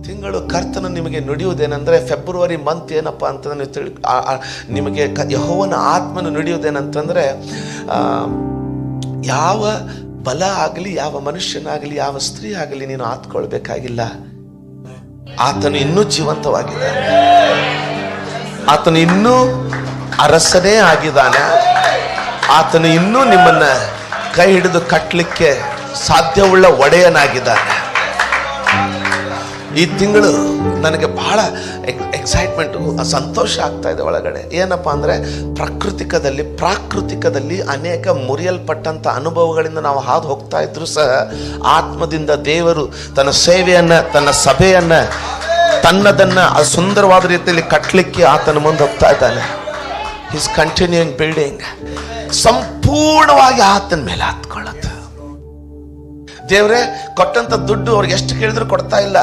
ತಿಂಗಳು ಕರ್ತನು ನಿಮಗೆ ನುಡಿಯುವುದೇನೆಂದರೆ, ಫೆಬ್ರವರಿ ಮಂತ್ ಏನಪ್ಪ ಅಂತಂದ್ರೆ ನಿಮಗೆ ಯೆಹೋವನ ಆತ್ಮನು ನುಡಿಯುವುದೇನಂತಂದರೆ, ಯಾವ ಬಲ ಆಗಲಿ, ಯಾವ ಮನುಷ್ಯನಾಗಲಿ, ಯಾವ ಸ್ತ್ರೀ ಆಗಲಿ ನೀನು ಆತ್ಕೊಳ್ಬೇಕಾಗಿಲ್ಲ. ಆತನು ಇನ್ನೂ ಜೀವಂತವಾಗಿದ್ದಾನೆ, ಆತನು ಇನ್ನೂ ಅರಸನೇ ಆಗಿದ್ದಾನೆ, ಆತನು ಇನ್ನೂ ನಿಮ್ಮನ್ನ ಕೈ ಹಿಡಿದು ಕಟ್ಟಲಿಕ್ಕೆ ಸಾಧ್ಯವುಳ್ಳ ಒಡೆಯನಾಗಿದ್ದಾನೆ. ಈ ತಿಂಗಳು ನನಗೆ ಬಹಳ ಎಕ್ಸೈಟ್ಮೆಂಟು, ಸಂತೋಷ ಆಗ್ತಾ ಇದೆ ಒಳಗಡೆ. ಏನಪ್ಪ ಅಂದರೆ ಪ್ರಾಕೃತಿಕದಲ್ಲಿ ಅನೇಕ ಮುರಿಯಲ್ಪಟ್ಟಂಥ ಅನುಭವಗಳಿಂದ ನಾವು ಹಾದು ಹೋಗ್ತಾ ಇದ್ರು ಸಹ, ಆತ್ಮದಿಂದ ದೇವರು ತನ್ನ ಸೇವೆಯನ್ನು, ತನ್ನ ಸಭೆಯನ್ನು, ತನ್ನದನ್ನು ಸುಂದರವಾದ ರೀತಿಯಲ್ಲಿ ಕಟ್ಟಲಿಕ್ಕೆ ಆತನ ಮುಂದೆ ಹೋಗ್ತಾ ಇದ್ದಾನೆ. Is continuing building. ಸಂಪೂರ್ಣವಾಗಿ ಆತನ ಮೇಲೆ ಹತ್ಕೊಳ್ಳುತ್ತೆ. ದೇವರೇ ಕೊಟ್ಟಂತ ದುಡ್ಡು ಅವ್ರಿಗೆ ಎಷ್ಟು ಕೇಳಿದ್ರು ಕೊಡ್ತಾ ಇಲ್ಲ.